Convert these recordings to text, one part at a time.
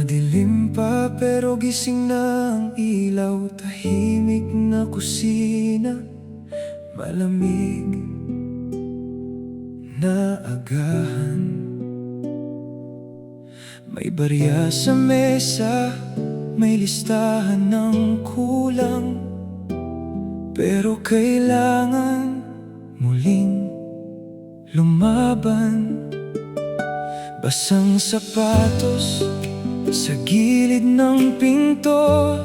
Madilim pa pero gising na ang ilaw. Tahimik na kusina, malamig na agahan. May barya sa mesa, may listahan ng kulang, pero kailangan muling lumaban. Basang sapatos sa gilid ng pinto,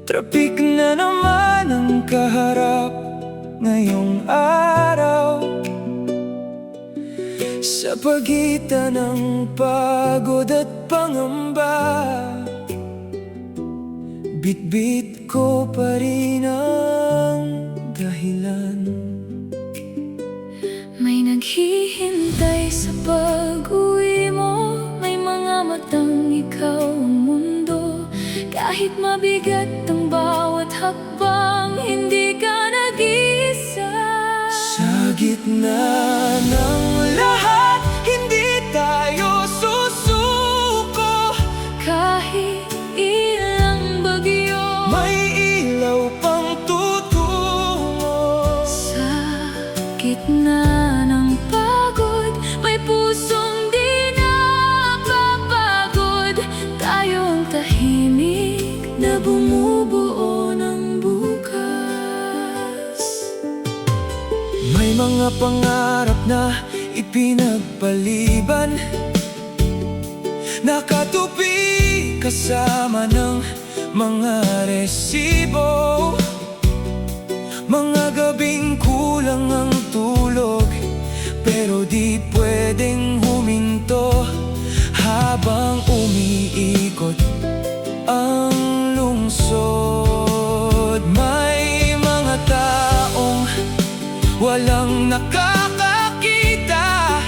trapik na naman ang kaharap ngayong araw. Sa pagitan ng pagod at pangamba, bitbit ko pa rin ang dahilan. May naghihintay sa pag-uwi mo, may mga matang ikaw ang mundo. Kahit mabigat ang bawat hakbang, hindi ka nag-iisa. Sa gitna ng lahat, hindi tayo susuko. Kahit ilang bagyo, May ilaw pang tutungo. sa gitna ng pagod, may pusong di napapagod. Tayo ang tahimik na bumubuo ng bukas. May mga pangarap na ipinagpaliban, nakatupi kasama ng mga resibo. Mga gabing kulang ang tulog, pero di pwedeng huminto habang umiikot ang lungsod. May mga taong walang nakakakita,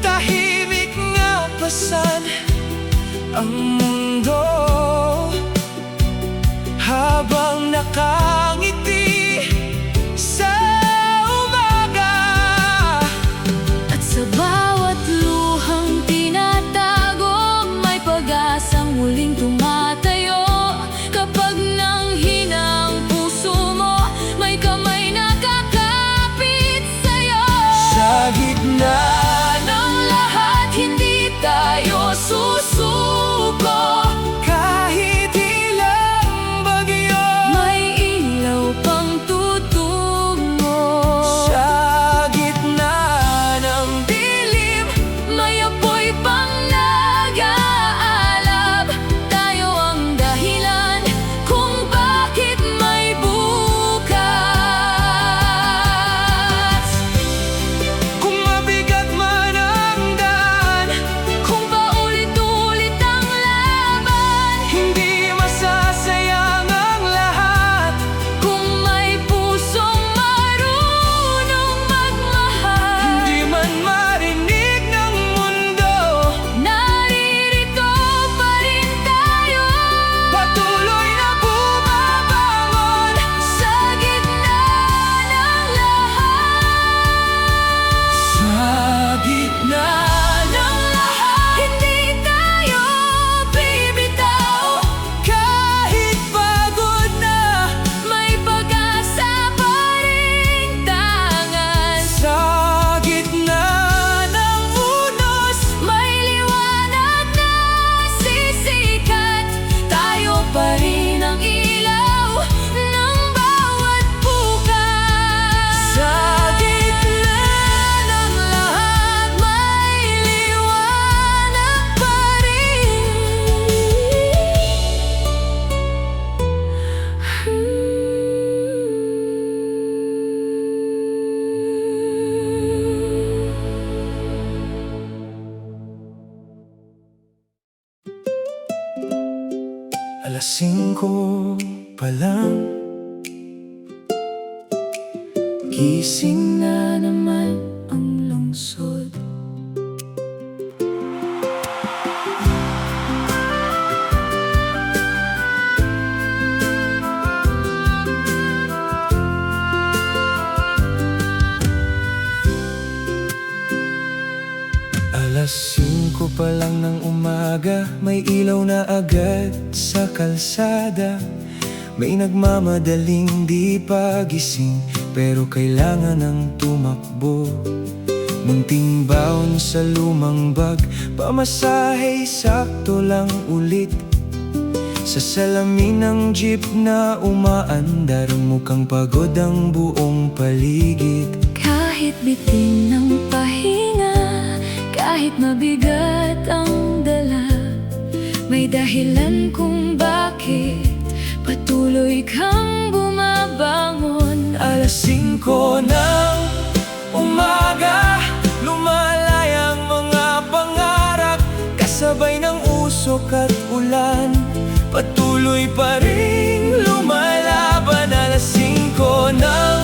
tahimik nga pasan ang mundo habang nakangiti sa umaga. At sa bawat luhang tinatago, may pag-asang muling tumatayo. Kapag nanghina ang puso mo, may kamay na kakapit sa'yo. Sa gitna ng lahat, hindi tayo susuko. kahit ilang bagyo, May ilaw pang tutungo. sa gitna ng Dilim, may apoy pang nag-aalab. Tayo ang dahilan kung bakit may bukas. kung mabigat man ang daan, Kung paulit-ulit ang laban, hindi masasayang ang lahat. kung may pusong marunong magmahal, Di man marinig ng mundo, naririto pa rin tayo. patuloy na bumabangon. Sa gitna ng lahat, Sa gitna ng lahat, hindi tayo bibitaw. kahit pagod na, May pag-asa pa ring tangan. sa gitna ng unos, May liwanag na sisikat. Tayo pa rin ang ilaw ng bawat bukas. sa gitna ng lahat, May liwanag pa rin. alas 5 pa lang, Gising na naman ang lungsod. 5 pa lang ng umaga, may ilaw na agad sa kalsada. May nagmamadaling di pagising, pero kailangan ng tumakbo. Munting baon sa lumang bag, pamasahe sakto lang ulit. Sa salamin ng jeep na umaandar, mukhang pagod ang buong paligid. Kahit bitin ng pahinga, kahit mabigat ang dala, may dahilan kung bakit patuloy kang bumabangon. 5 ng umaga, lumalayang mga pangarap, kasabay ng usok at ulan, patuloy pa rin lumalaban. 5 ng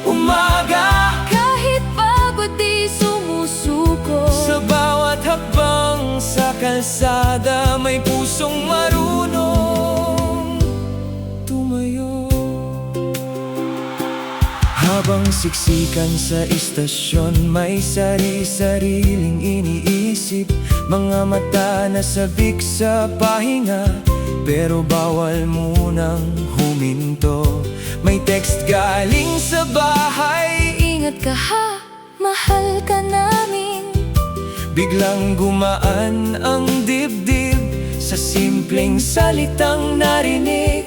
umaga, Kahit pagod di sumusuko, sa bawat hakbang sa kalsada, may pusong marunong tumayo. Habang siksikan sa istasyon, may sari-sariling iniisip. Mga mata na sabik sa pahinga, pero bawal munang huminto. May text galing sa bahay, ingat ka ha, mahal ka namin. biglang gumaan ang dibdib sa simpleng salitang narinig.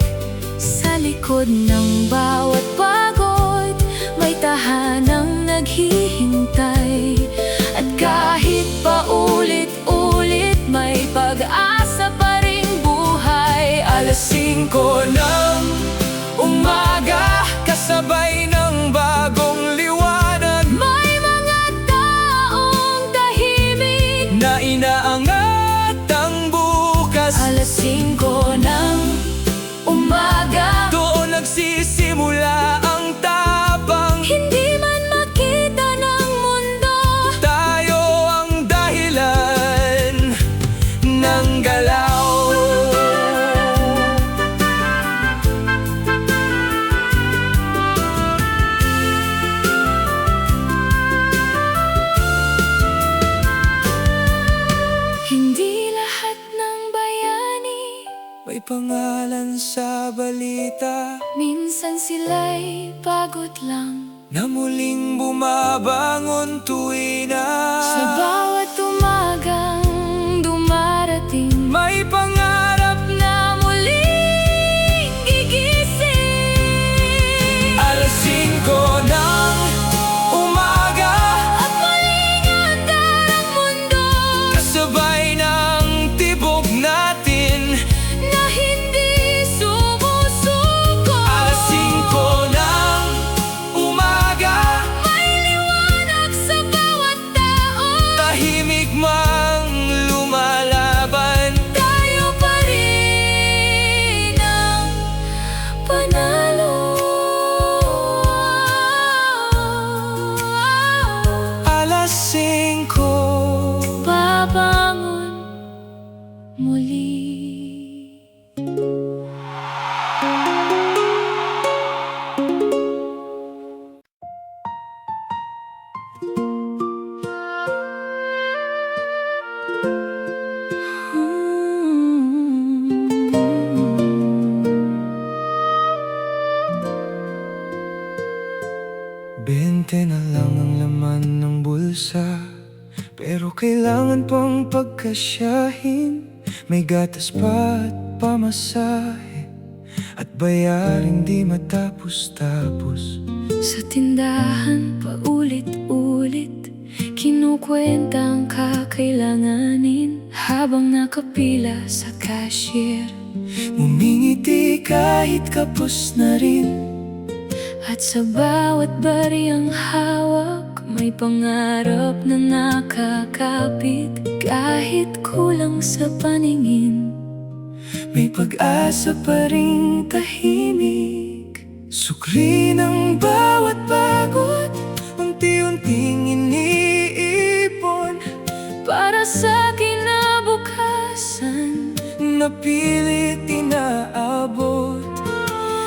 Sa likod ng bawat pagod, may tahanang naghihintay. At kahit paulit-ulit, may pag-asa pa ring buhay. 5 ng umaga, kasabay ng bagong liwanag, May mga taong tahimik, na inaangat ang bukas. 5 ng umaga, Doon nagsisimula ang tapang, hindi man makita ng mundo. tayo ang dahilan ng galaw. Hindi lahat ng bayani, May pangalan sa balita, minsan sila'y pagod lang. na muling bumabangon tuwi na. Sa bawat umagang dumarating, May pangarap na muling gigising. 5 ng umaga, At muling andar ang mundo, kasabay ng tibok natin. na hindi sumusuko. 5 ng umaga, May liwanag sa bawat tao, tahimik mang lumalaban. tayo pa rin ang panalo. 5 Babangon muli. Bente na lang ang laman ng bulsa, pero kailangan pang pagkasyahin. May gatas pa at pamasahe, at bayaring di matapos-tapos. Sa tindahan paulit-ulit, kinukwenta ang kakailanganin, habang nakapila sa cashier. Umingiti kahit kapos na rin. At sa bawat bariyang hawak, may pangarap na nakakapit. Kahit kulang sa paningin, May pag-asa pa ring tahimik. Sukli ng bawat pagod, unti-unting iniipon. para sa kinabukasan, Napilit inaabot.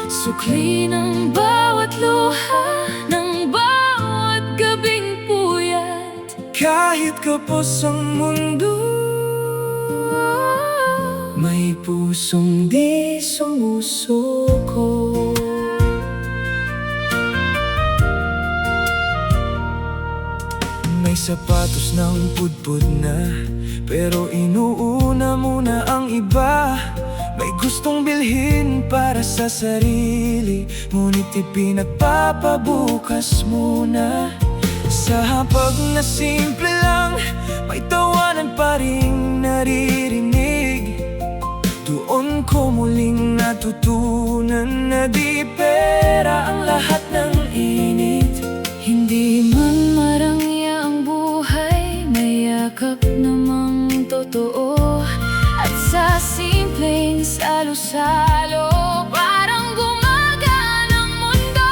sukli ng bawat luha, ng bawat gabing puyat. Kahit kapos ang mundo, may pusong di sumusuko. May sapatos ng pudpud na, pero inuuna muna ang iba. May gustong bilhin para sa sarili, ngunit ipinagpapabukas muna. Sa hapag na simple lang, may tawanan pa ring naririnig. Doon ko muling natutunan na di pera ang lahat ng init. Hindi man marangya ang buhay, may yakap namang totoo. At sa simpleng salo-salo, parang gumagaan ang mundo.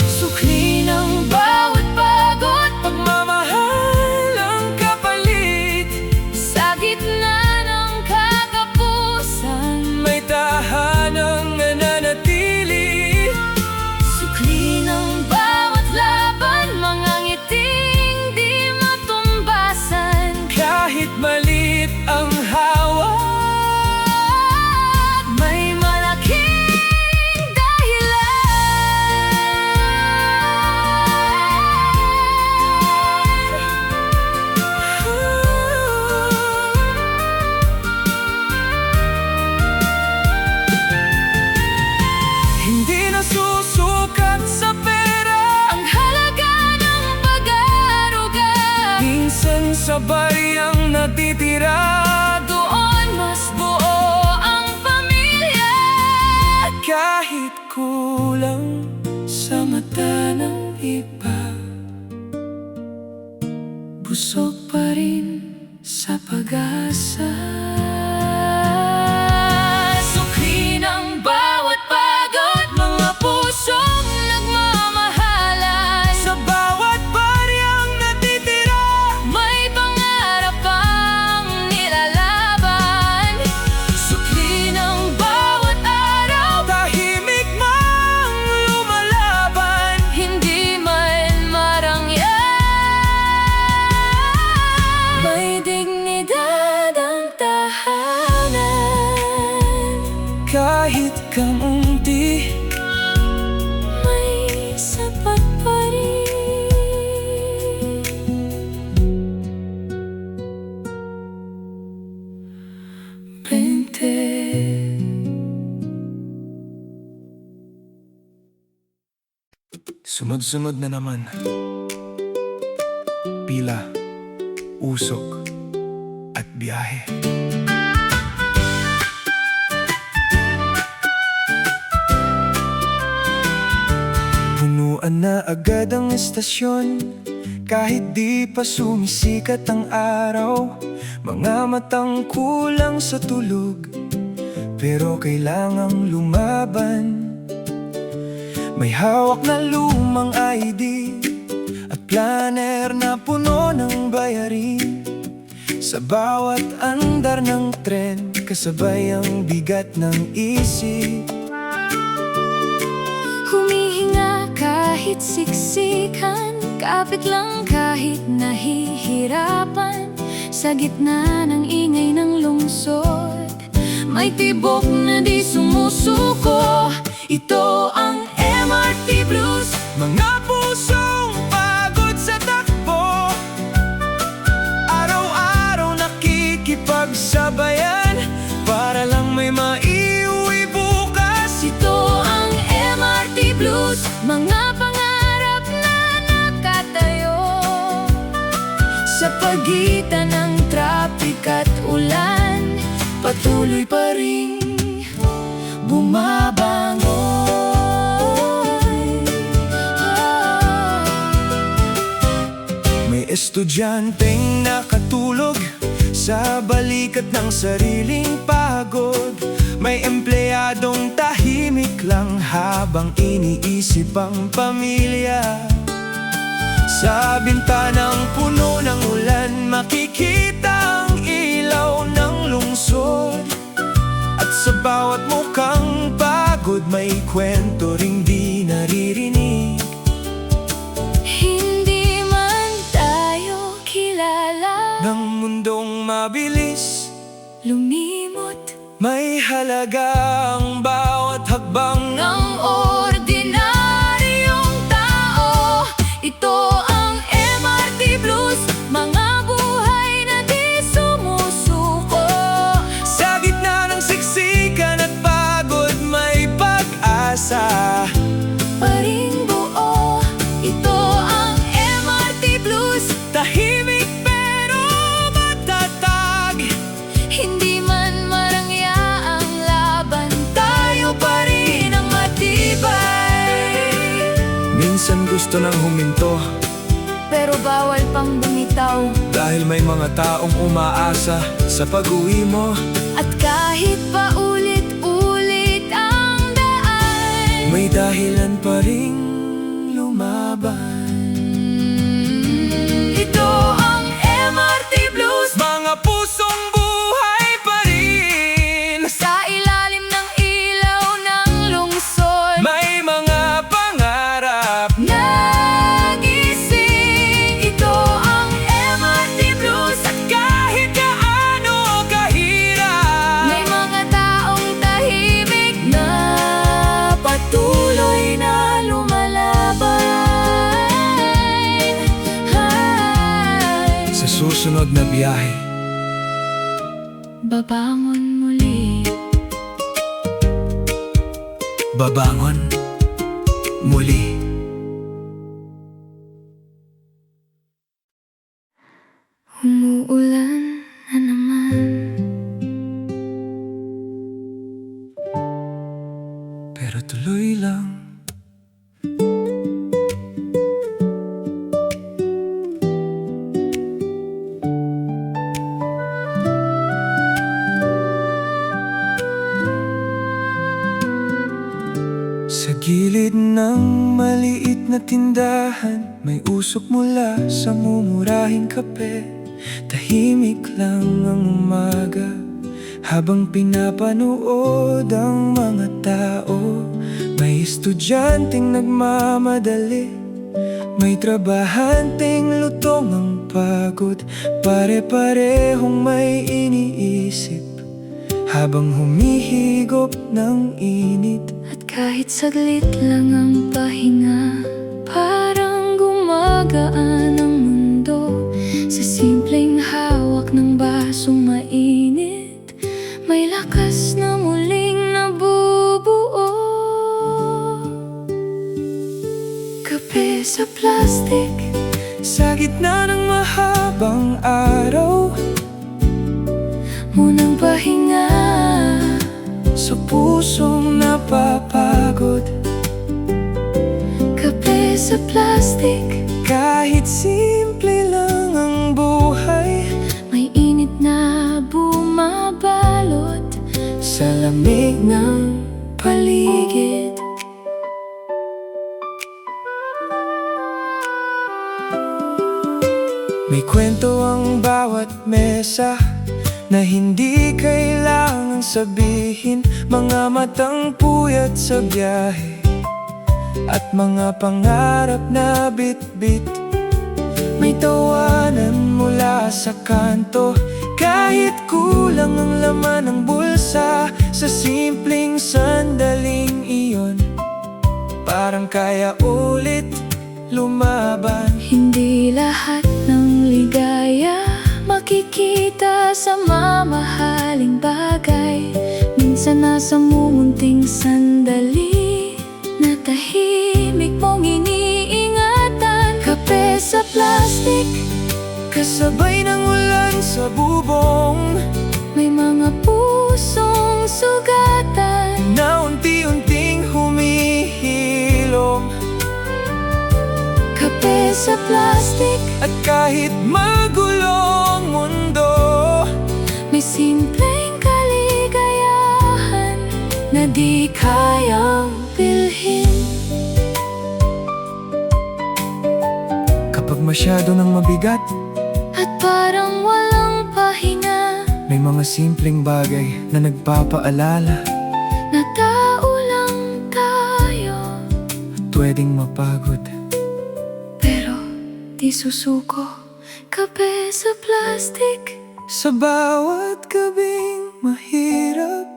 Sukli ng bawat pagod, Pagmamahal ang kapalit, sa gitna ng katapusan. may tahanang nananatili. Sukli ng bawat laban, mga ngiting di matumbasan. Kahit maliit ang hawak, May malaking hindi nasusukat sa pera. ang halaga ng pag-aaruga. Minsan sabay ang natitira. Doon mas buo ang pamilya. Kahit kulang sa mata ng iba, busog pa rin sa pag-asa. Sukli ng bawat pagod, mga pusong nagmamahalan. Sa bawat baryang natitira, May pangarap pang nilalaban. Sukli ng bawat araw, tahimik mang lumalaban. hindi man marangyan. May dignidad ang tahanan. Kahit kamunti, May sapat pa rin. Bente. Sunod-sunod na naman. Pila, usok, at biyahe. Punuan na agad ang estasyon, kahit di pa sumisikat ang araw. Mga matang kulang sa tulog, pero kailangang lumaban. May hawak na lumang ID at planner na puno ng bayarin. Sa bawat andar ng tren, kasabay ang bigat ng isip. Humihinga kahit siksikan, kapit lang kahit nahihirapan. Sa gitna ng ingay ng lungsod, may tibok na di sumusuko. Ito ang MRT Blues. Mga pusong pagod sa takbo, araw-araw nakikipagsabayan, para lang may maiuwi bukas. Ito ang MRT Blues. Mga pangarap na nakatayo sa pagitan ng trapik at ulan, patuloy pa rin bumabangon. May estudyanteng nakatulog sa balikat ng sariling pagod. May empleyadong tahimik lang habang iniisip ang pamilya. Sa bintanang puno ng ulan, makikita ang ilaw ng lungsod. At sa bawat mukhang pagod, may kwento ring di naririnig. Hindi man tayo ng mundong mabilis lumimot may halaga ang bawat hakbang ng ordinaryong tao. Ito ang MRT Blues, mga buhay na di sumusuko. Sa gitna ng siksikan at pagod may pag-asa. Paring buo, ito ang MRT Blues. Tahimik pero matatag. Hindi man marangya ang laban, tayo pa rin ang matibay. Minsan gusto nang huminto Pero bawal pang bumitaw. dahil may mga taong umaasa sa pag-uwi mo. At kahit pa ulit-ulit ang daan, May dahilan pa ring lumaban. ito ang MRT Blues. Mga pusong buhay pa rin. Sa ilalim ng ilaw ng lungsod, May mga pangarap. nagising. Ito ang MRT Blues. At kahit gaano kahirap, May mga taong tahimik na patuloy na lumalaban. sa susunod na biyahe, Babangon muli. babangon muli. Umuulan na naman. Pero tuloy lang. Sa gilid ng maliit na tindahan, may usok mula sa mumurahing kape. Tahimik lang ang umaga habang pinapanood ang mga tao. May estudyanteng nagmamadali, may trabahanteng lutong ang pagod. Pare-parehong may iniisip habang humihigop ng init. At kahit saglit lang ang pahinga, parang gumagaan ang mundo. Sa simpleng hawak ng basong mainit, may lakas na muling nabubuo. Kape sa plastic, Sa gitna ng mahabang araw, munang pahinga. sa pusong napapagod, Kape sa plastic, kahit simple lang ang buhay, may init na bumabalot sa lamig ng paligid. May kwento ang bawat mesa na hindi kailangang sabihin. Mga matang puyat sa biyahe at mga pangarap na bit-bit. May tawanan mula sa kanto, kahit kulang ang laman ng bulsa. Sa simpleng sandaling iyon, parang kaya ulit lumaban. Hindi lahat ng ligaya makikita sa mamahaling bagay. Minsan nasa mumunting sandali na tahimik mong iniingatan. Kape sa plastic, Kasabay ng ulan sa bubong, may mga pusong sugatan. na unti-unting humihilom. Kape sa plastic, At kahit magulong mundo, may simpleng kaligayahan na di kayang bilhin. kapag masyado nang mabigat, At parang walang pahinga, may mga simpleng bagay na nagpapaalala na tao lang tayo. at pwedeng mapagod. Pero di susuko kape sa plastic. Sa bawat gabing mahirap,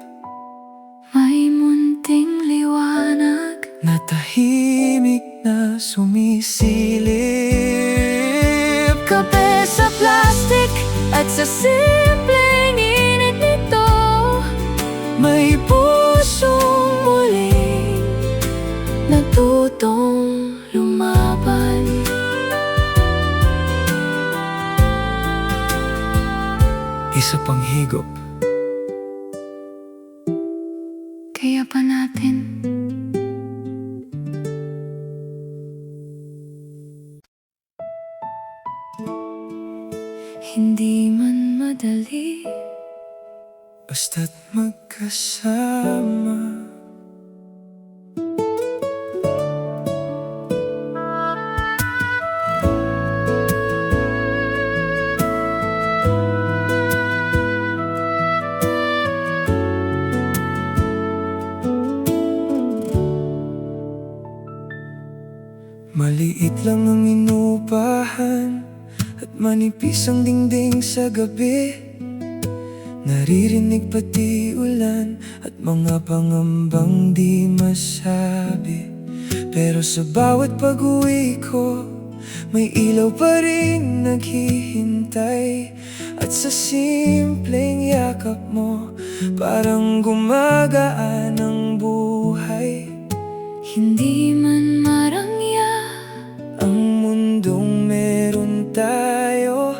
May munting liwanag na tahimik na sumisilip. kape sa plastic at sa simpleng init nito. May Pusong muling natutong lumaban. isa pang higop. Kaya pa natin hindi man madali, Basta't magkasama. Maliit lang ang inupahan at manipis ang dingding sa gabi. Naririnig pati ulan at mga pangambang di masabi. Pero sa bawat pag-uwi ko, may ilaw pa rin naghihintay. At sa simpleng yakap mo, parang gumagaan ang buhay. hindi man marangya, Ang mundong meron tayo,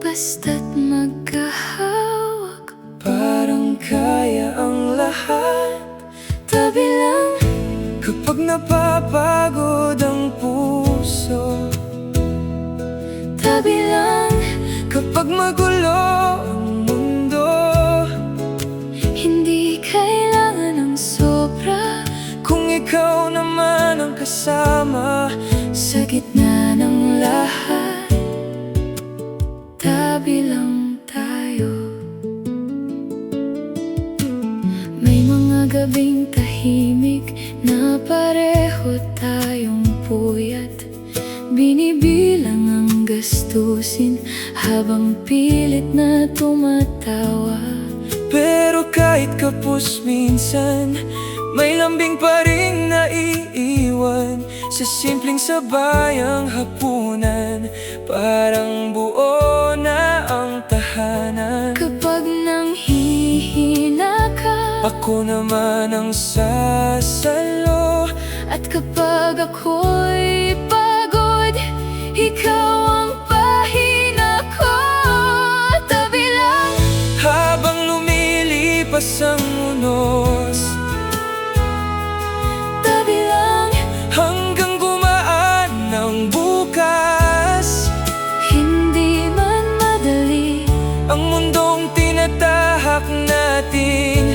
basta't magkahawak. parang kaya ang lahat. Tabi lang, Kapag napapagod ang puso, tabi lang, kapag magulo ang mundo, hindi kailangan ng sobra. kung ikaw naman ang kasama, Sa gitna ng lahat, tabi lang tayo. May mga gabing tahimik na pareho tayong puyat. Binibilang ang gastusin habang pilit na tumatawa. pero kahit kapos minsan, may lambing pa rin naiiwan. Sa simpleng sabayang hapunan, parang buo na ang tahanan. Kapag nanghihina ka, Ako naman ang sasalo. at kapag ako'y pagod, ikaw ang pahina ko. Tabi lang, Habang lumilipas ang unos, tabi lang, hanggang gumaan ang bukas. hindi man madali, Ang mundong tinatahak natin,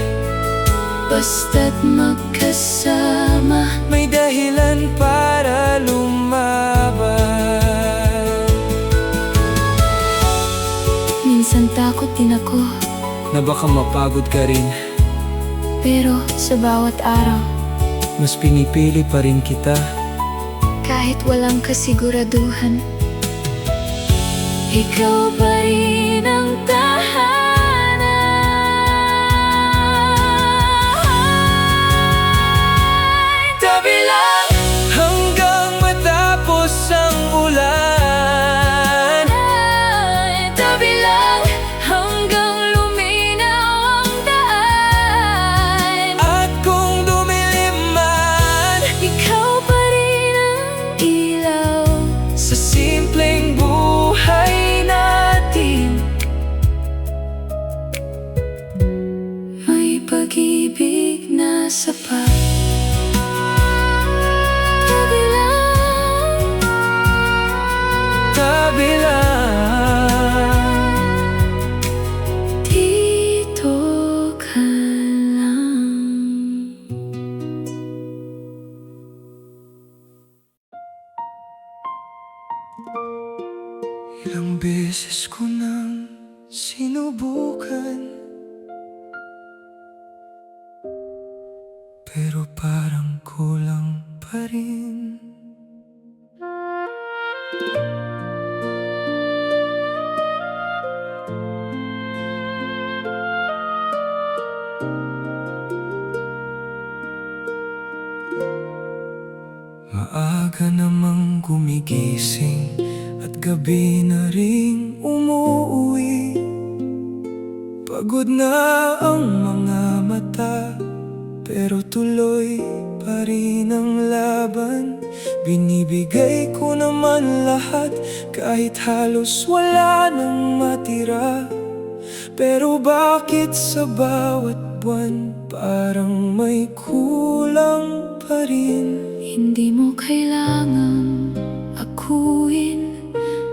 basta't magkasama. may dahilan para lumaban. Minsan takot din ako, Na baka mapagod ka rin, pero sa bawat araw, mas pinipili pa rin kita. kahit walang kasiguraduhan, ikaw pa rin ang tahanan. Tabi lang, Hanggang matapos ang ulan, tabi lang, hanggang luminaw ang daan. at kung dumilim man, Ikaw pa rin ang ilaw sa simpleng buhay natin, may pag-ibig na sapat. Tabi lang, tabi lang. dito ka lang. Ilang beses ko nang sinubukan, pero parang kulang pa rin. gumigising at gabi na ring umuuwi. Pagod na ang mga mata, pero tuloy pa rin ang laban. Binibigay ko naman lahat, kahit halos wala nang matira. Pero bakit sa bawat buwan parang may kulang pa rin? Hindi mo kailangang akuin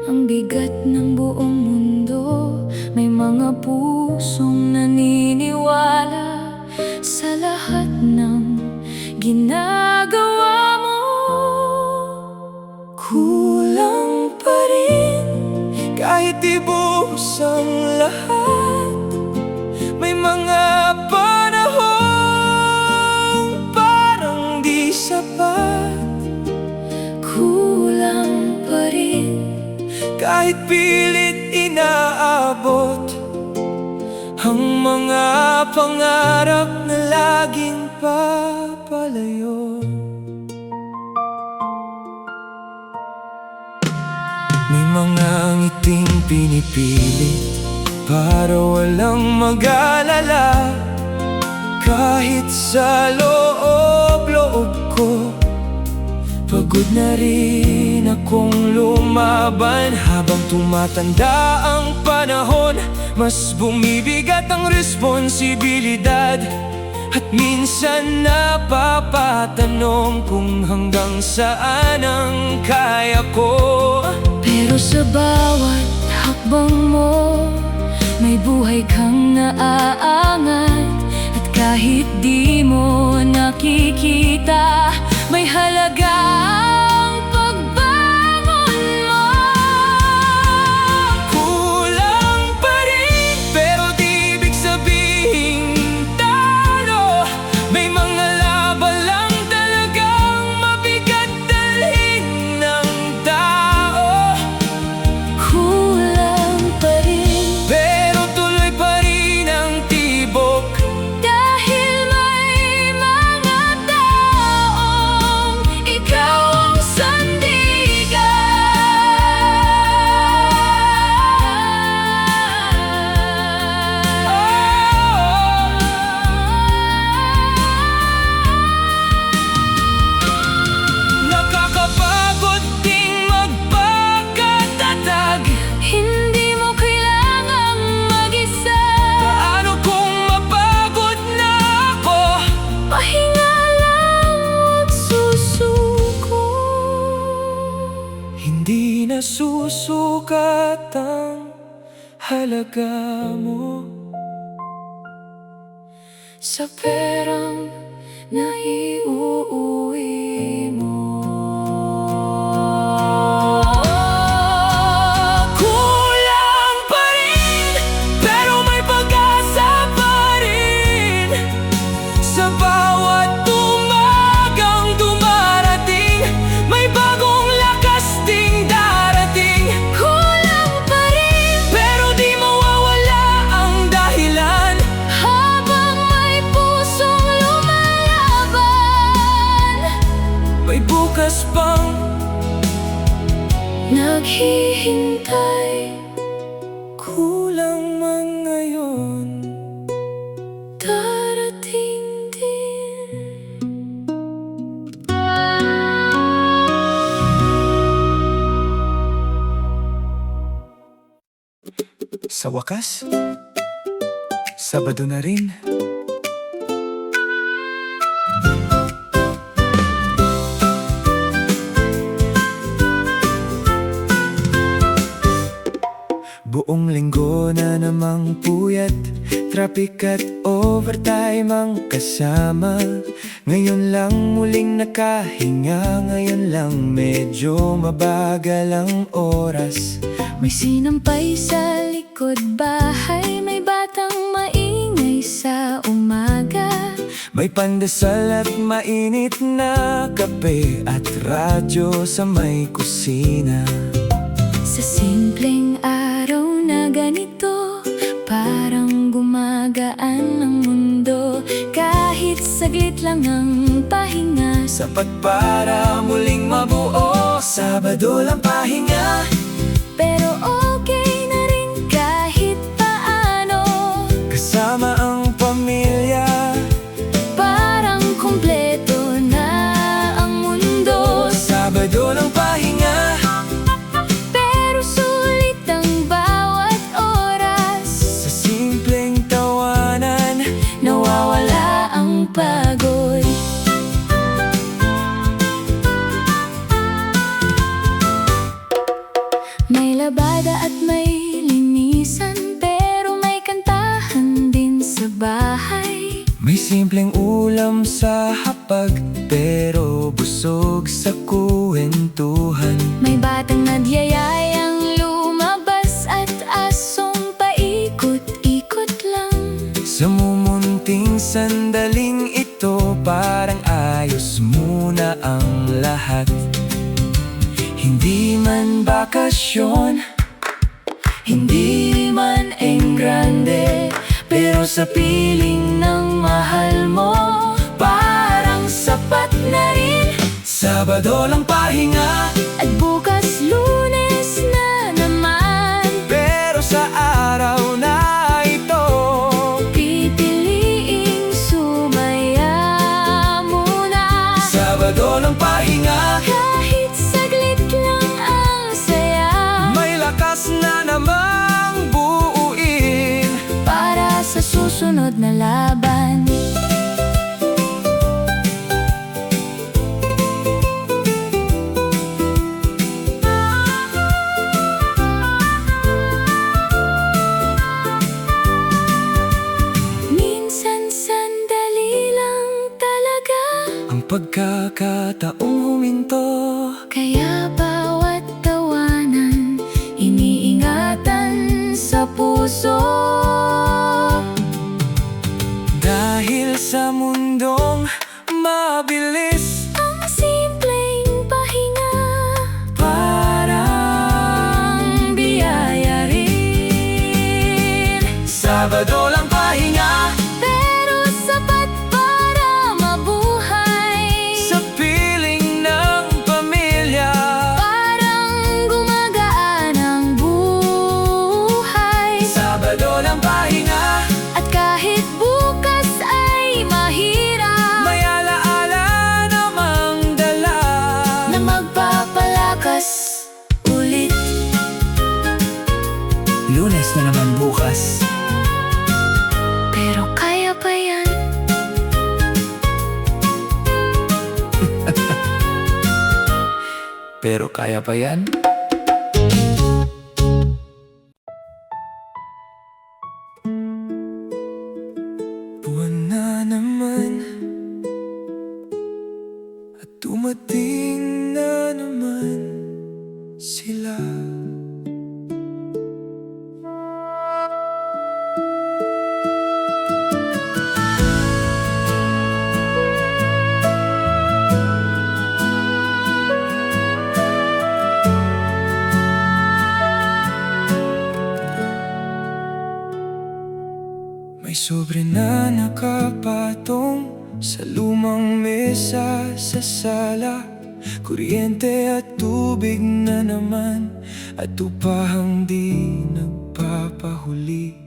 ang bigat ng buong mundo. May mga pusong naniniwala sa lahat ng ginagawa mo. Kulang pa rin kahit ibuhos ang lahat. May mga panahong parang di sapat. Kulang pa rin Kahit pilit inaabot ang mga pangarap na laging papalayo. May mga ngiting pinipilit para walang mag-alala. Kahit sa loob-loob ko, pagod na rin akong lumaban. Habang tumatanda ang panahon, mas bumibigat ang responsibilidad. At minsan napapatanong kung hanggang saan ang kaya ko. Pero sa bawat hakbang mo, may buhay kang naaangat. At kahit di mo nakikita, may halaga ang pagbangon mo. Kulang pa rin, pero di ibig sabihing talo. May mga laban lang talagang mabigat dalhin ng tao. Kulang pa rin Pero tuloy pa rin ang tibok. dahil may mga taong ikaw ang Nakakapagod ding magpakatatag. Hindi mo kailangang mag-isa. Paano kung mapagod na ako? Pahinga lang at susuko. Hindi na susukat ang halaga mo Sa perang naiuuwi mo. Kulang pa rin, pero may pag-asa pa rin. Sa bawat umagang dumarating, may bagong lakas ding darating. Kulang pa rin Pero di mawawala ang dahilan. habang may pusong lumalaban. May bukas pang Naghihintay, kulang man ngayon. darating din. Sa wakas, Sabado na rin. Buong linggo na namang puyat, traffic at overtime ang kasama. Ngayon lang muling nakahinga, ngayon lang medyo mabagal ang oras. May sinampay sa likod bahay, may batang maingay sa umaga. May pandesal at mainit na kape at radyo sa may kusina. Sa simpleng araw na ganito, parang gumagaan ang mundo. Kahit saglit lang ang pahinga, Sapat para muling mabuo Sabado lang pahinga, pero okay na rin kahit paano. kasama ang pamilya, Parang kumpleto na ang mundo. Sabado lang pahinga, Pero sulit ang bawat oras. sa simpleng tawanan, Nawawala ang pagod. May labada at may linisan, pero may kantahan din sa bahay. may simpleng ulam sa hapag, pero busog sa kuwentuhan. May batang nagyayayang lumabas at asong paikot-ikot lang. Sa mumunting sandaling ito, parang ayos muna ang lahat. Hindi man bakasyon, hindi man enggrande, pero sa piling ng mahal mo, parang sapat na rin. Sabado lang pahinga, At bukas Lunes na naman. pero sa araw na ito, Pipiliing sumaya muna. Sabado lang pahinga, Kahit saglit lang ang saya, may lakas na namang buuin. para sa susunod na laban. Minsan sandali lang talaga, Ang pagkakataong huminto, kaya bawat tawanan iniingatan sa puso. dahil sa mundong mabilis, Ang simpleng pahinga, parang biyaya rin. Sabado lang pahinga, Pero sapat para mabuhay. sa piling ng pamilya, Parang gumagaan ang buhay. Sabado lang pahinga, At kahit bukas ay mahirap, may alaala namang dala. na magpapalakas ulit. Lunes na naman bukas, Pero kaya pa yan. pero kaya pa yan. Buwan na naman, at dumating na naman sila. May sobre na nakapatong sa lumang mesa sa sala. Kuryente at tubig na naman, at upahang di nagpapahuli.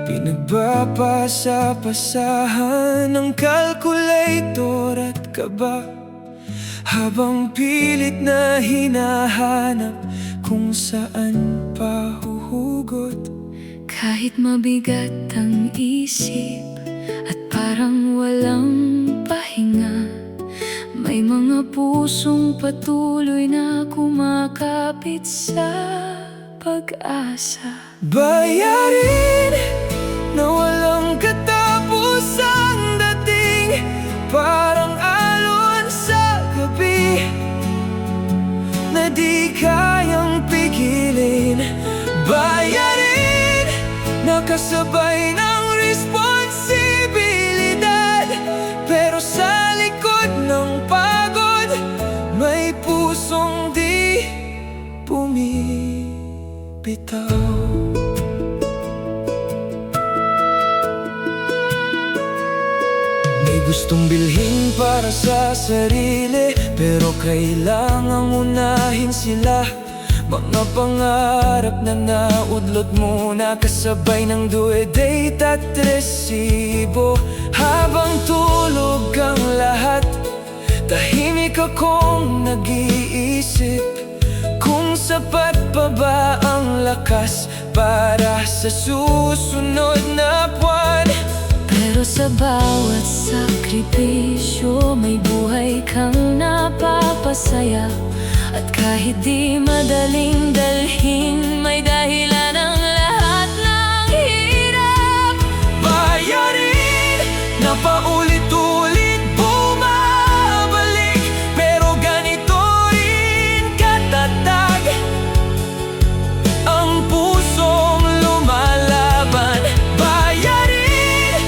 Pinagbabasa-basahan ng calculator at kaba, habang pilit na hinahanap kung saan pahuhugot. Kahit mabigat ang isip at parang walang pahinga, may mga pusong patuloy na kumakapit sa pag-asa. Bayarin na walang katapusang dating, parang alon sa gabi na di kayang pigilin. Bayarin na kasabay ng responsibilidad, pero sa likod ng pagod, may pusong di bumibitaw. May gustong bilhin para sa sarili, pero kailangang unahin sila. Mga pangarap na naudlot muna, kasabay ng due date at resibo. Habang tulog ang lahat, tahimik akong nag-iisip kung sapat pa ba ang lakas para sa susunod na buwan. Pero sa bawat sakripisyo, may buhay kang napapasaya. At kahit di madaling dalhin, may dahilan ang lahat ng hirap. Bayarin na paulit-ulit bumabalik, pero ganito rin katatag ang pusong lumalaban. Bayarin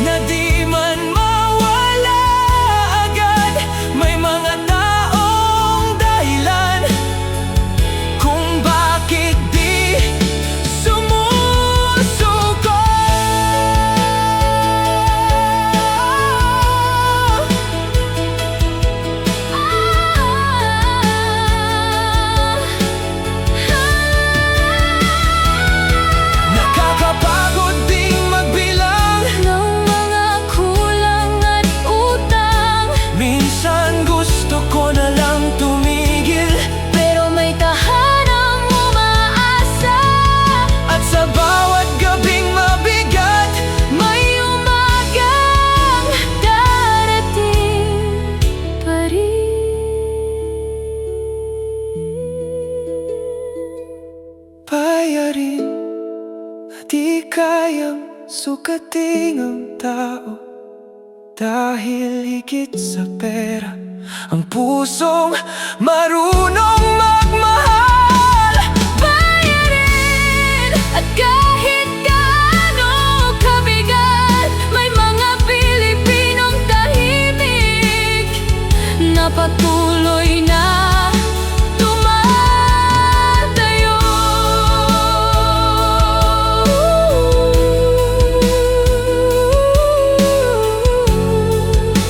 na di man mawala agad, may mga taong dahilan kung bakit di sumusuko. Nakakapagod ding magbilang Ng mga kulang at utang, minsan gusto ko na lang tumigil. pero may tahanang umaasa. At sa bawat gabing mabigat, May umagang darating pa rin. bayarin na di kayang sukating ang tao, dahil higit sa pera ang pusong marunong magmahal. Bayarin at kahit gaano kabigat, may mga Pilipinong tahimik na patuloy na tumatayo.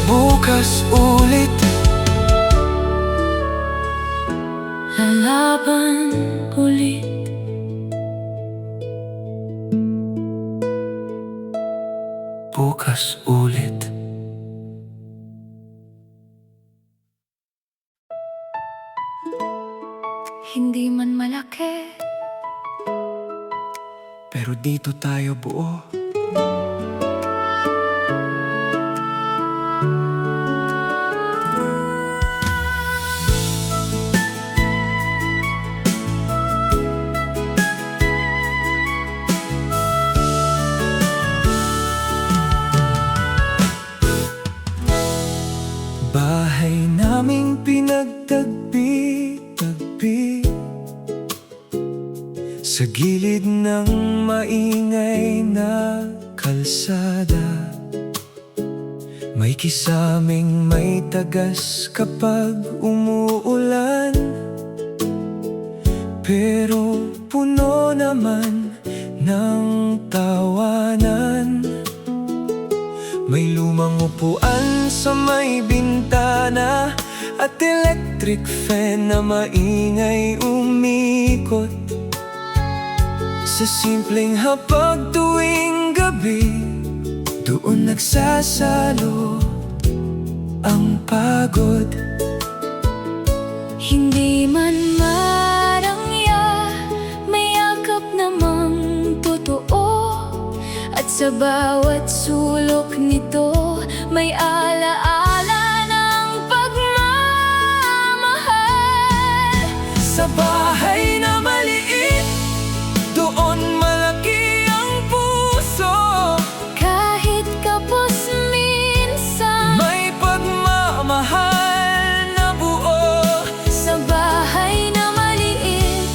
Bukas ulit, Lalaban ulit. bukas ulit. Hindi man malaki, Pero dito tayo buo. Bahay naming pinagtagpi-tagpi, sa gilid ng maingay na kalsada. May kisaming may tagas kapag umuulan, pero puno naman ng tawanan. May lumang upuan sa may bintana, at electric fan na maingay umikot. Sa simpleng hapag tuwing gabi, doon nagsasalo ang pagod. hindi man marangya, may yakap namang totoo. At sa bawat sulok nito, may alaala ng pagmamahal. Sa bahay na maliit, doon malaki ang puso. Kahit kapos minsan, May pagmamahal na buo. sa bahay na maliit,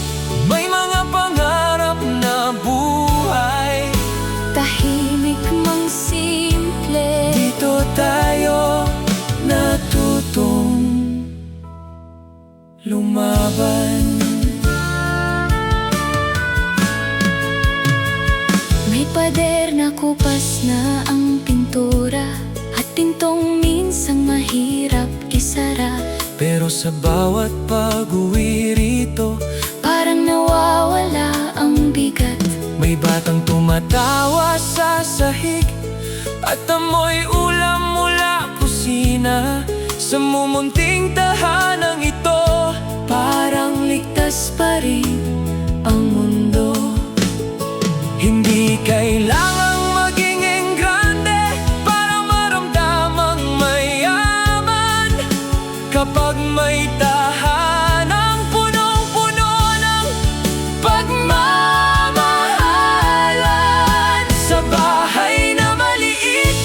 May mga pangarap na buhay. tahimik mang simple. Dito tayo natutong lumaban. May pader na kupas na ang pintura, at pintong minsang mahirap isara, pero sa bawat pag-uwi rito, parang nawawala ang bigat. may batang tumatawa sa sahig at amoy ulam mula kusina. Sa mumunting tahanang ito, Parang ligtas pa rin ang mundo. hindi kailangang maging enggrande para maramdamang mayaman. Kapag may tahanang punong-puno ng pagmamahalan, sa bahay na maliit,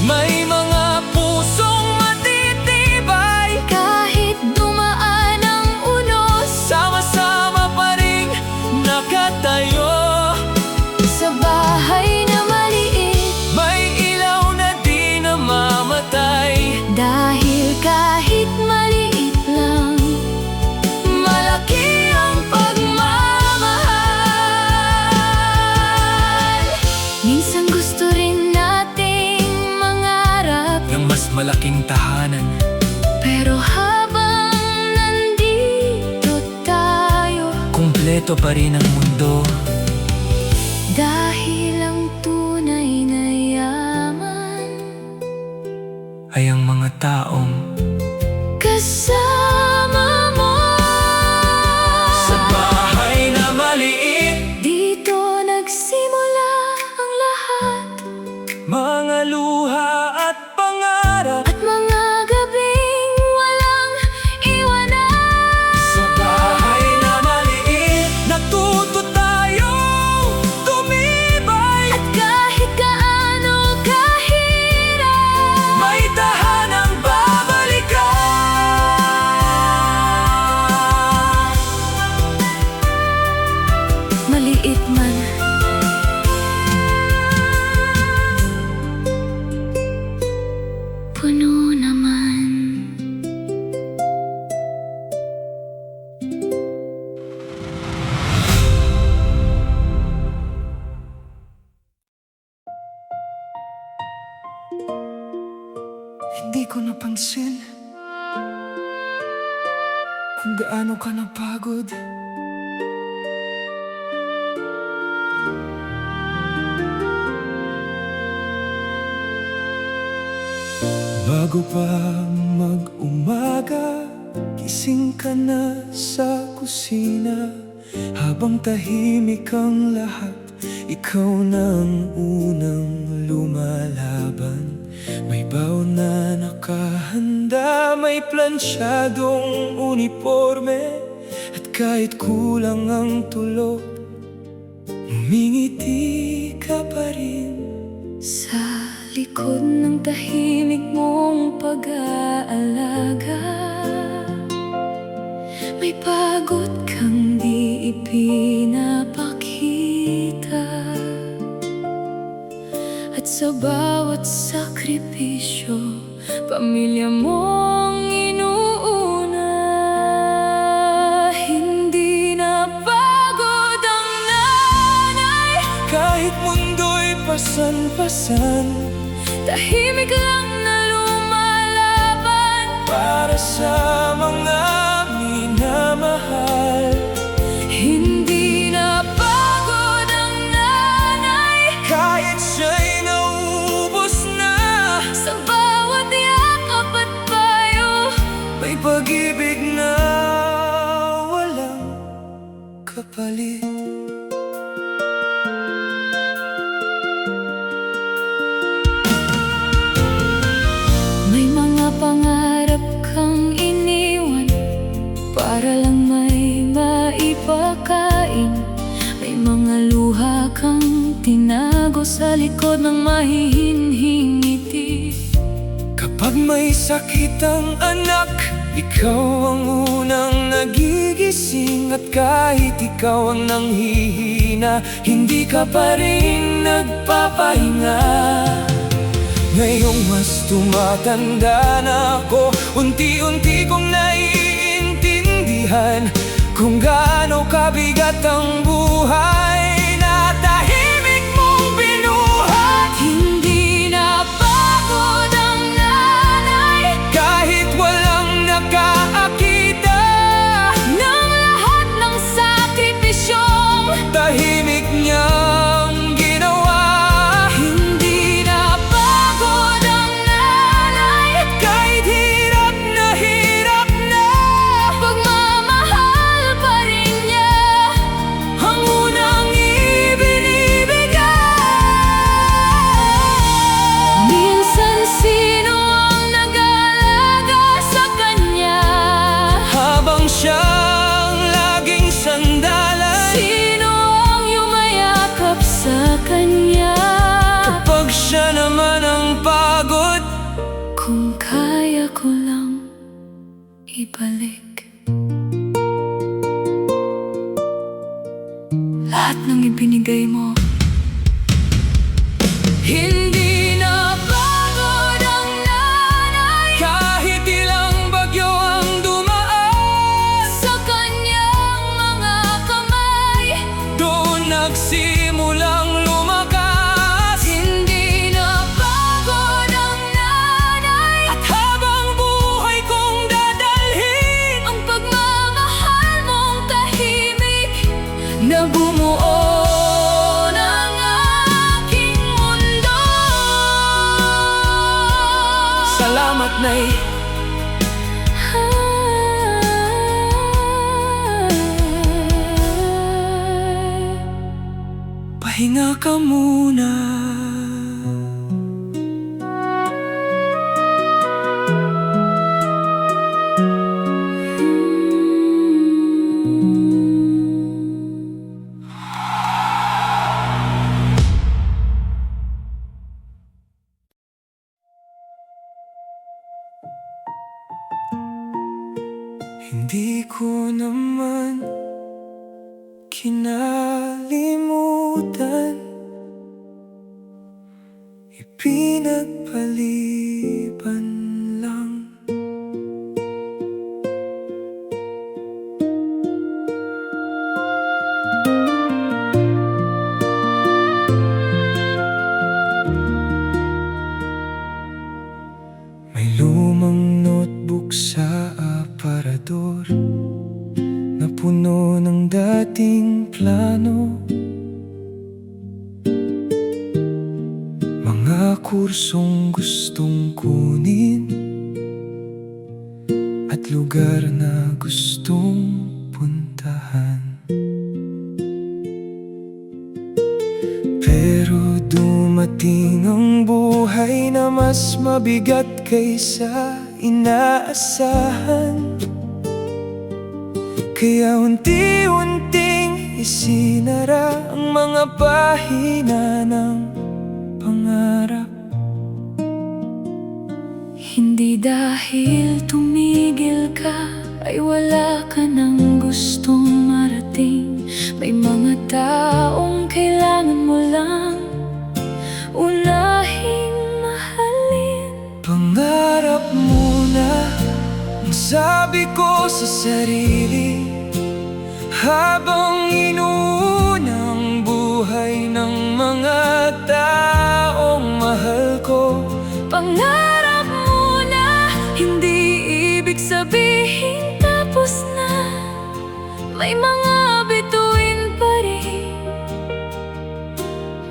may mga pusong matitibay. Kahit dumaan ang unos, Sama-sama pa rin nakatayo. sa bahay na maliit, May ilaw na di namamatay. dahil kahit maliit lang, Malaki ang pagmamahal. minsan gusto rin nating mangarap. Ng mas malaking tahanan, Pero habang nandito tayo, kumpleto pa rin ang mundo. dahil ang tunay na yaman Ay ang mga taong kasama mo. sa bahay na maliit, Dito nagsimula ang lahat, mga luha at pangarap. at mga gabing walang iwanan. Sa bahay na maliit, natuto tayong tumibay. At kahit gaano kahirap, May tahanang babalikan. maliit man, puno naman. Hindi ko napansin kung gaano ka napagod. Bago pa mag-umaga, gising ka na sa kusina. Habang tahimik ang lahat, ikaw na ang unang lumalaban. May baon na nakahanda, may plansyadong uniforme. At kahit kulang ang tulog, umingiti ka pa rin. Sa likod ng tahimik mong pag-aalaga, may pagod kang di ipinapakita. At sa bawat sakripisyo, pamilya mong inuuna. Hindi na pagod ang nanay, Kahit mundo'y pasan-pasan, tahimik lang na lumalaban. para sa mga minamahal. Hindi na pagod ang nanay, Kahit siya'y naubos na, sa bawat yakap at payo. may pag-ibig na walang kapalit. May mga pangarap kang iniwan para lang may maipakain. May mga luha kang tinago sa likod ng mahihinhing ngiti. Kapag may sakit ang anak, ikaw ang unang nagigising. At kahit ikaw ang nanghihina, hindi ka pa rin nagpapahinga. Ngayong mas tumatanda na ako, unti-unti kong naiintindihan kung gaano kabigat ang buhay na tahimik mong binuhat. Hindi na pagod ang ibalik. Lahat ng ibinigay mo, hindi na pagod ang nanay. Kahit ilang bagyo ang dumaan, Sa kanyang mga kamay, doon nagsimulang lumakas. hindi na pagod ang nanay. At habang buhay kong dadalhin, Ang pagmamahal mong tahimik na bumuo ng aking mundo. salamat Nay. Pahinga ka muna. Hindi ko naman kinalimutan, ipinagpaliban lang. May lumang notebook sa aparador na puno ng dating plano, mga kursong gustong kunin at lugar na gustong puntahan. Pero dumating ang buhay na mas mabigat kaysa inaasahan. Kaya unti-unting isinara ang mga pahina ng pangarap. Hindi dahil tumigil ka ay wala ka nang gustong marating. May mga taong kailangan mo lang unahing mahalin. Pangarap muna ang sabi ko sa sarili, habang inuunang buhay ng mga taong mahal ko. Pangarap muna, hindi ibig sabihin tapos na. May mga bituin pa rin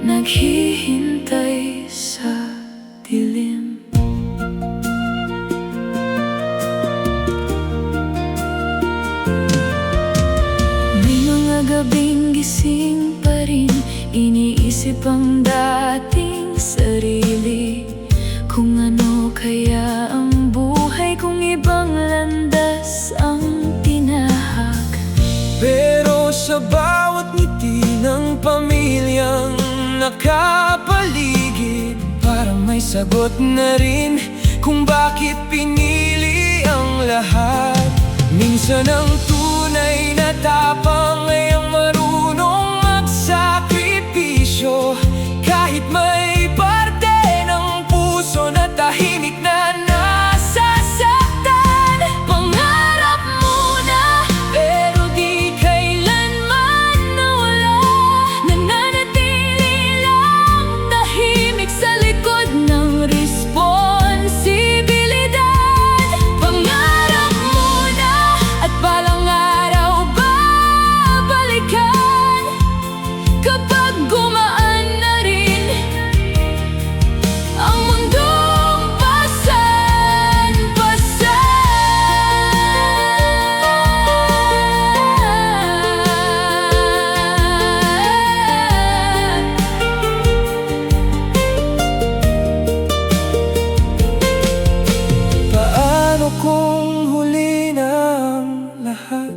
naghihintay sa dilim. May mga gabing gising pa rin, iniisip ang dating sarili. Kung ano kaya ang buhay kung ibang landas ang tinahak. Pero sa bawat ngiti ng pamilyang nakapaligid, parang may sagot na rin kung bakit pinili ang lahat. Minsan ang tunay na tapang ay ang marunong magsakripisyo, kahit may parte ng puso na tahimik na nasasaktan. Pangarap muna, pero di kailanman nawala. Nananatili lang tahimik sa likod ng responsibilidad. Pangarap muna, at balang araw babalikan. Kapag gumaan na rin ang mundong pasan-pasan. paano kung huli na ang lahat?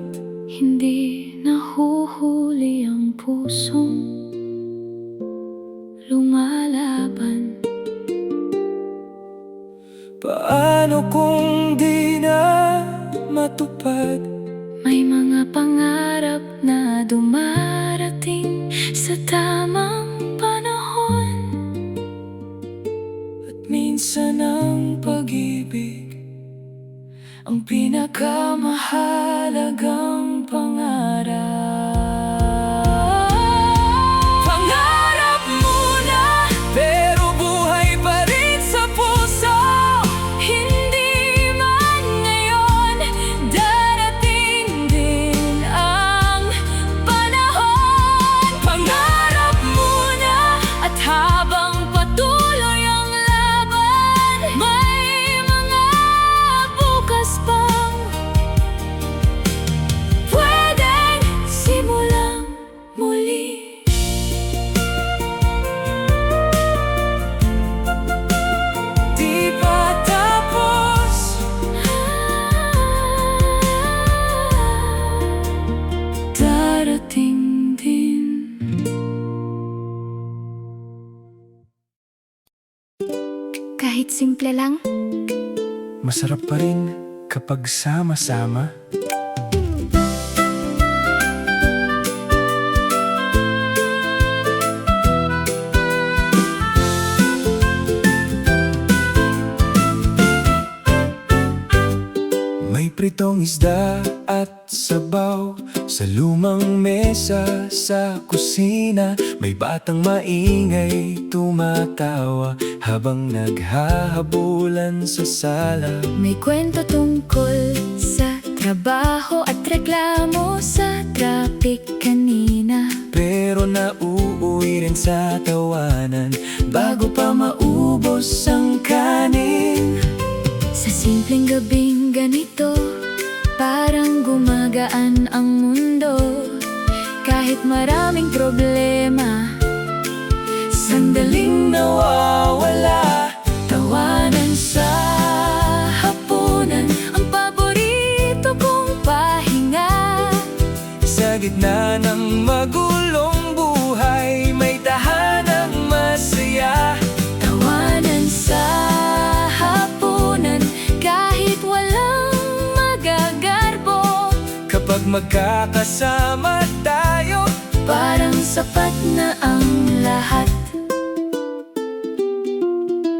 Hindi nahuhuli ang pusong lumalaban. Paano kung di na matupad. May mga pangarap na dumarating sa tamang panahon. At minsan ang pag-ibig ang pinakamahalagang pangarap. Pangarap muna, pero buhay pa rin sa puso. Hindi man ngayon, darating din ang panahon. Pangarap muna, at habang patuloy ang laban, may mga bukas pang pwedeng simulang muli. Di pa tapos, darating din. Kahit simple lang, Masarap pa rin kapag sama-sama. May pritong isda at sabaw sa lumang mesa sa kusina. May batang maingay tumatawa habang naghahabulan sa sala. may kwento tungkol sa trabaho at reklamo sa traffic kanina. Pero nauuwi rin sa tawanan bago pa maubos ang kanin. Sa simpleng gabing ganito, parang gumagaan ang mundo. Kahit maraming problema, Sandaling nawawala, tawanan sa hapunan, ang paborito kong pahinga. sa gitna ng magulong buhay, may tahanang masaya. Tawanan sa hapunan, kahit walang magagarbo. Kapag magkakasama tayo, Parang sapat na ang lahat.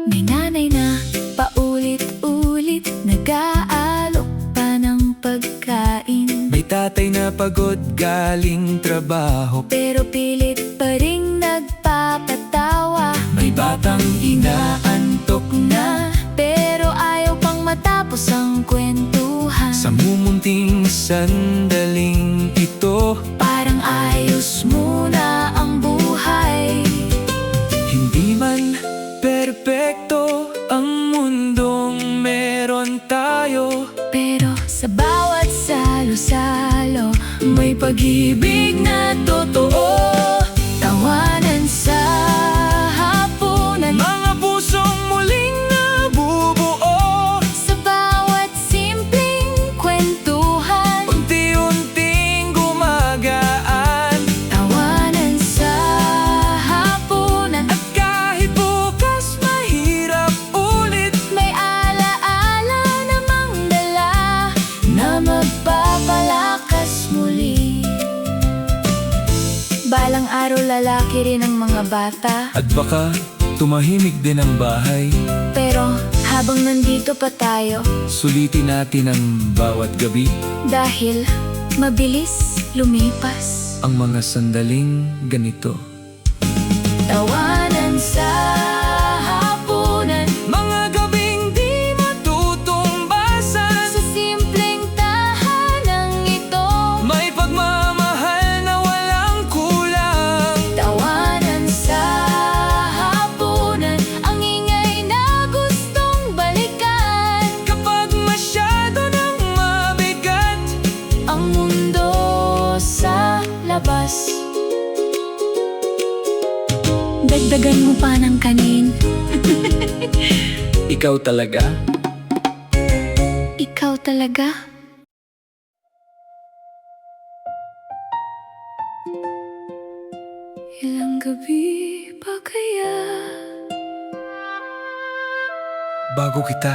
May nanay na paulit-ulit nag-aalok pa ng pagkain. may tatay na pagod galing trabaho, Pero pilit pa ring nagpapatawa. may batang inaantok Na, pero ayaw pang matapos ang kwentuhan. sa mumunting sandaling ito. Parang ayos muna ang buhay. Hindi man perpekto ang mundong meron tayo, Pero sa bawat salo-salo, may pag-ibig na totoo. Tawanan sa hapunan, mga pusong muling nabubuo. sa bawat simpleng kwentuhan. Unti-unting gumagaan, Tawanan sa hapunan, at kahit bukas mahirap ulit, may alaala namang dala na magpapalakas muli. Balang araw lalaki rin ang mga bata, at baka tumahimik din ang bahay. pero habang nandito pa tayo, Sulitin natin ang bawat gabi, dahil mabilis lumipas. ang mga sandaling ganito. Tawanan sa hapunan, Mga gabing di matutumbasan, sa simpleng tahanang ito. may pagmamahal na walang kulang. Tawanan sa hapunan, ang ingay na gustong balikan. Kapag masyado nang mabigat, Ang mundo sa labas, dagdagan mo pa ng kanin. ikaw talaga. Ikaw talaga. Ilang gabi pa kaya Bago kita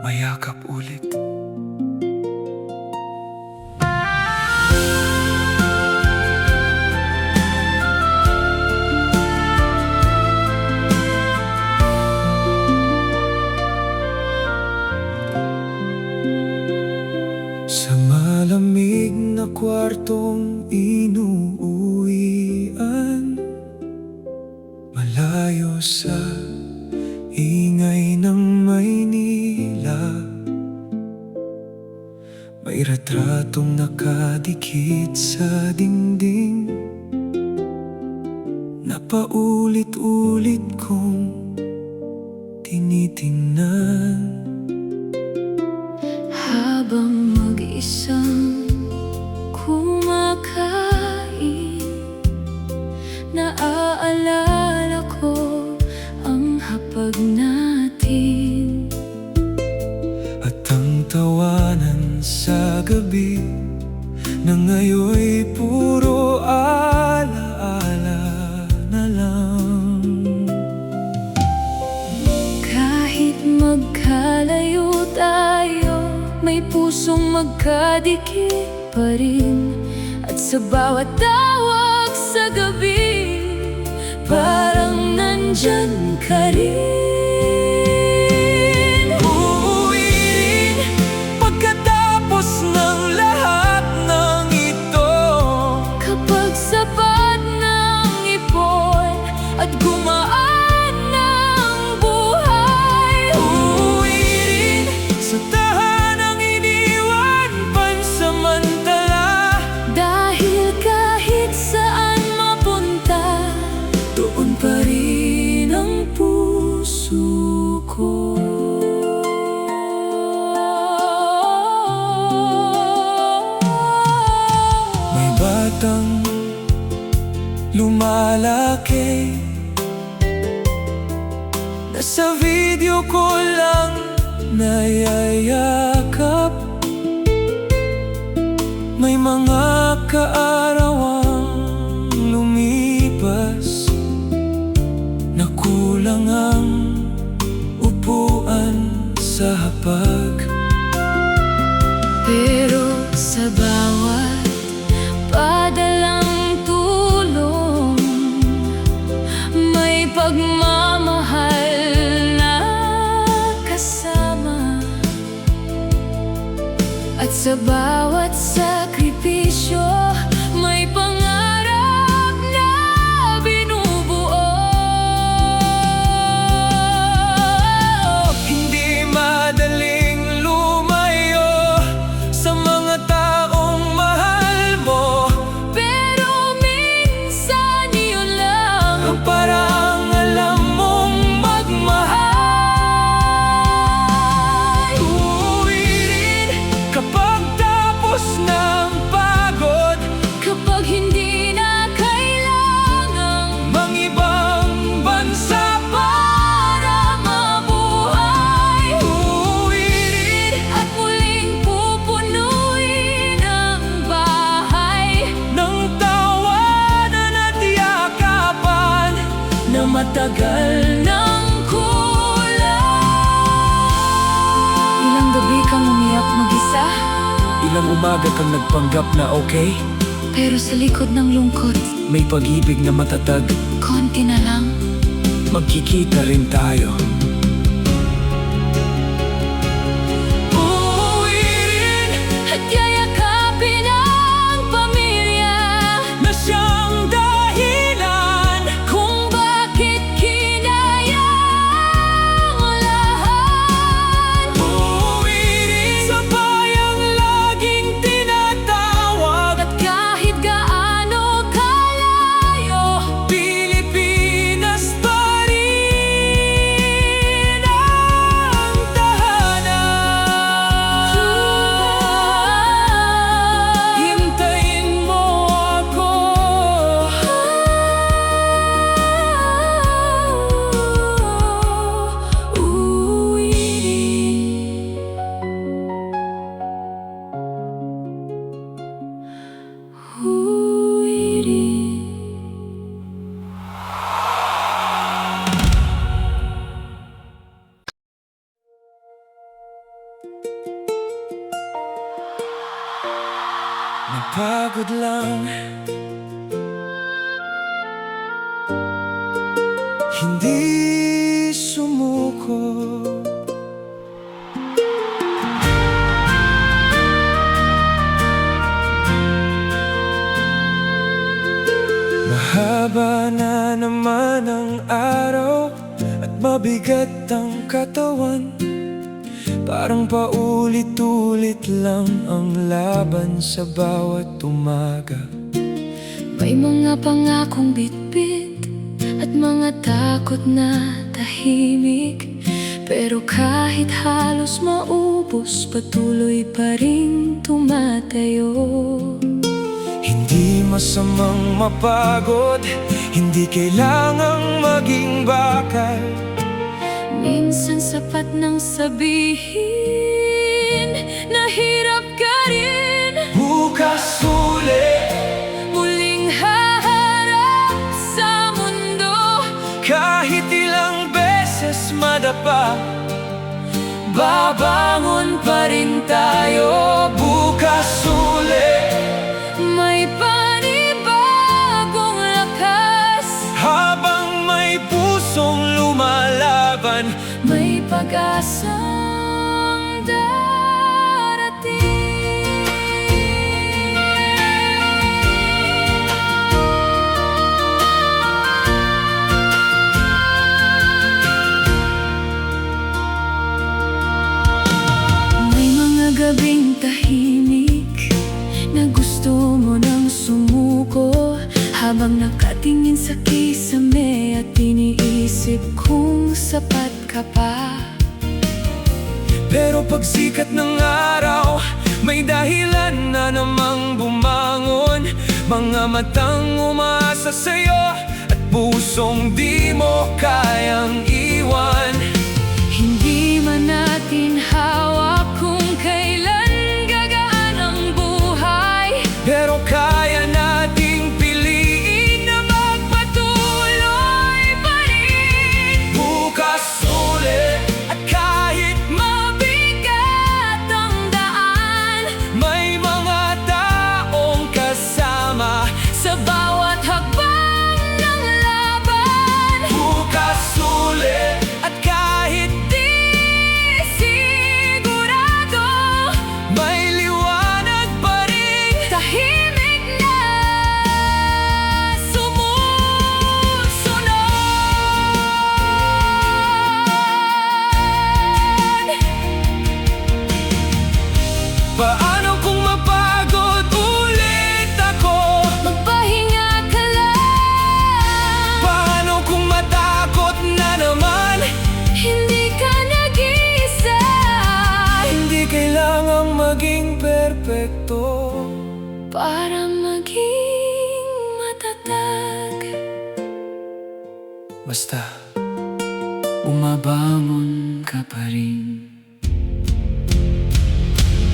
mayakap ulit, tayo sa ingay ng Maynila. May retratong nakadikit sa dingding na paulit-ulit kong tinitingnan. Habang mag-isang kumakain, naaalala ko ang hapag natin At ang tawanan sa gabi na ngayon'y puro alaala na lang. Kahit magkalayo tayo, may pusong magkadikit pa rin. At sa bawat tawag sa gabi, parang nandyan ka rin. Uuwi rin pagkatapos ng lahat ng ito, Kapag sapat ng ipon at gumaan ng buhay. uuwi rin sa tahanang iniwan pansamantala. Dahil kahit saan mapunta, Doon pa rin ang puso ko. may batang lumalaki na sa video ko lang nayayakap. May mga kaarawang lumipas na kulang ang upuan sa hapag. Pero sa bawat padalang tulong, may pagmamahal na kasama. At sa bawat sakripisyo, may pangarap na binubuo. Hindi madaling lumayo sa mga taong mahal mo, Pero minsan yun lang ang parang alam mong magmahal. Uuwi rin kapag tapos ng pagod, kapag hindi na kailangang mangibang bansa para mabuhay. Uuwi rin At muling pupunuin ang bahay ng tawanan at yakapan na matagal ng kulang. Ilang gabi kang umiyak mag-isa, Ilang umaga kang nagpanggap na okay, pero sa likod ng lungkot, may pag-ibig na matatag. konti na lang. Magkikita rin tayo. Uuwi rin At yayakapin ang pamilya na siyang dahilan kung bakit kinaya ang lahat. Uuwi rin sa bayang laging tinatawag. At kahit gaano kalayo, Pilipinas pa rin ang tahanan. Hintayin mo ako. uuwi rin. Uuwi rin. Napagod lang, hindi sumuko. Haba na naman ang araw at mabigat ang katawan. Parang paulit-ulit lang ang laban sa bawat umaga. May mga pangakong bitbit at mga takot na tahimik. Pero kahit halos maubos, patuloy pa ring tumatayo. Hindi masamang mapagod, hindi kailangang maging bakal. Minsan sapat nang sabihin na hirap ka rin. Bukas ulit, Muling haharap sa mundo. kahit ilang beses madapa, babangon pa rin tayo. Bukas ulit, May panibagong lakas. habang may pusong lumalaban. May pag-asang darating. May mga gabing tahimik na gusto mo nang sumuko, habang nakatingin sa kisame at iniisip kung sapat ka pa. Pero pagsikat ng araw, may dahilan na namang bumangon. Mga matang umaasa sa'yo at pusong di mo kayang iwan. Hindi man natin hawak kung kailan gagaan ang buhay, Pero kaya nating piliin na magpatuloy pa rin. Bukas ulit, at kahit mabigat ang daan, may mga taong kasama sa bawat hakbang ng laban. bukas ulit, at kahit Di sigurado, may liwanag pa rin. tahimik na sumusunod. Paano kung mapagod ulit ako? Magpahinga ka lang. Paano kung matakot na naman? Hindi ka nag-iisa. Hindi kailangang maging perpekto. Para maging matatag, Basta, bumabangon ka pa rin.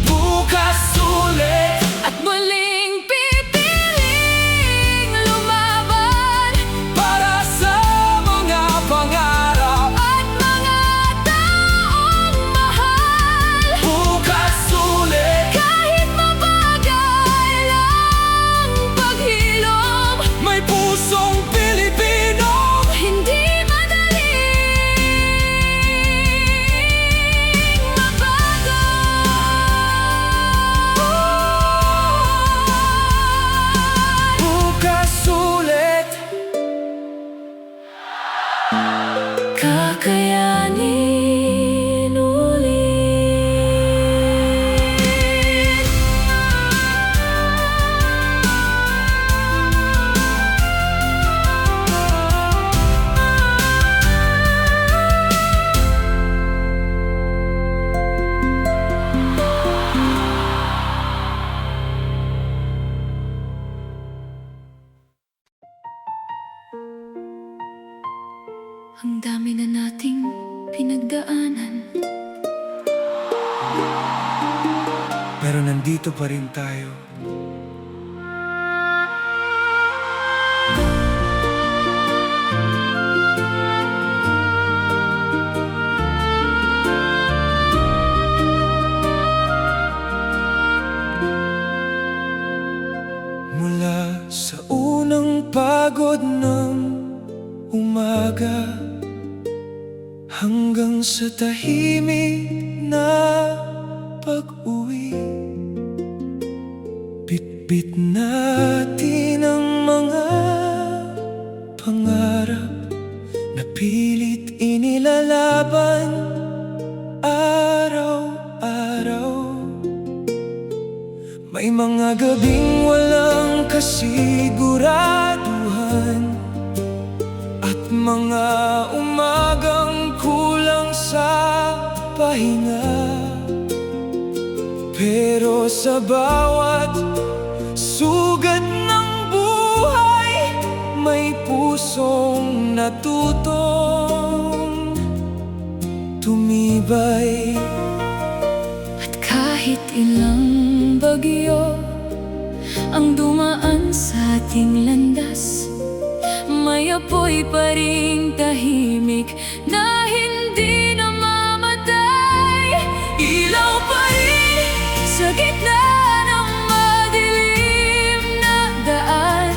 Bukas ulit, at muling pipiliing lumaban para sa mga pangarap. at mga taong mahal. Bukas ulit, Kahit mabagal ang paghilom, may pusong Pilipino. hindi madaling mabago. Bukas ulit, Kakayanin ulit. Ang dami na nating pinagdaanan. pero nandito pa rin tayo. Mula sa unang pagod ng umaga hanggang sa tahimik na pag-uwi, bitbit natin ang mga pangarap na pilit inilalaban araw-araw. May mga gabing walang kasiguraduhan at mga umagang kulang sa pahinga. Pero sa bawat sugat ng buhay, may pusong natutong tumibay. At kahit ilang bagyo ang dumaan sa ating landas, may apoy pa ring tahimik na hindi namamatay. Ilaw pa rin sa gitna ng madilim na daan.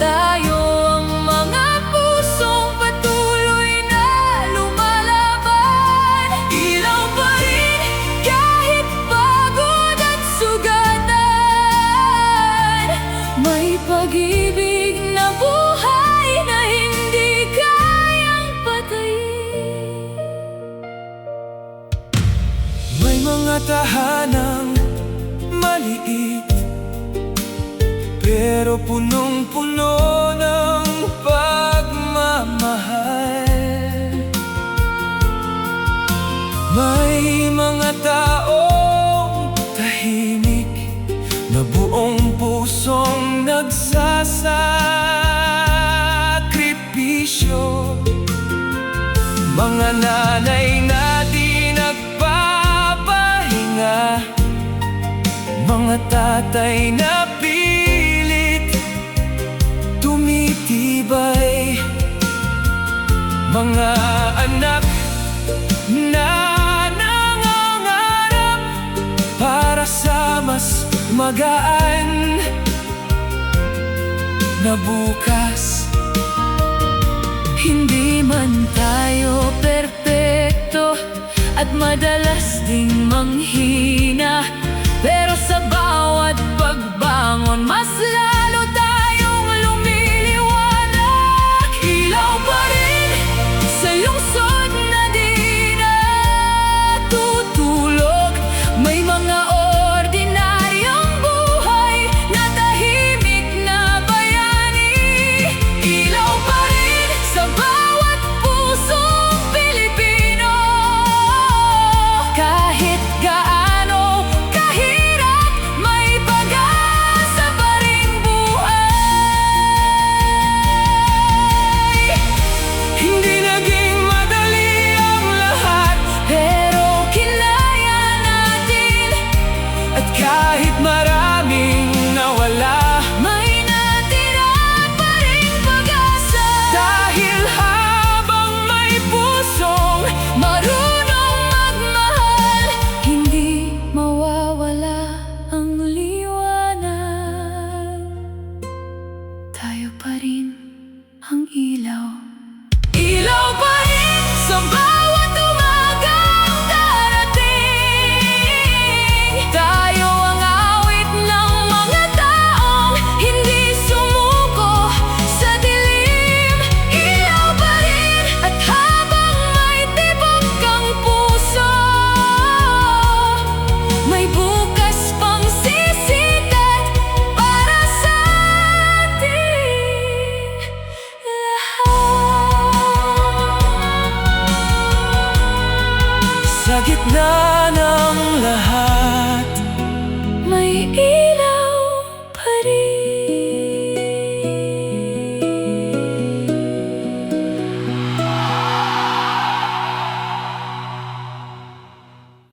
Tayo ang mga pusong patuloy na lumalaban. Ilaw pa rin kahit pagod at sugatan. May pag-ibig na buhay na hindi kayang patayin. May mga tahanang maliit pero punong-puno ng pagmamahal. May mga taong tahimik na buong pusong nagsasakripisyo. Mga nanay na di nagpapahinga, mga tatay na pilit tumitibay, mga anak na nangangarap para sa mas magaan na bukas. Hindi man tayo perpekto at madalas ding manghina, pero sa bawat pagbangon mas lalo tayong lumiliwanag. Ilaw pa rin sa lungsod na di natutulog. May mga ordinaryong buhay na tahimik na bayani. Ilaw pa rin sa bawat pusong Pilipino. Kahit gaano kahirap, may pag-asa pa ring buhay. Hindi naging madali ang lahat, pero kinaya natin. At kahit maraming nawala, may natira pa ring pag-asa. Dahil habang may pusong marunong magmahal, hindi mawawala ang liwanag. Tayo pa rin ang ilaw. Ilaw pa rin sa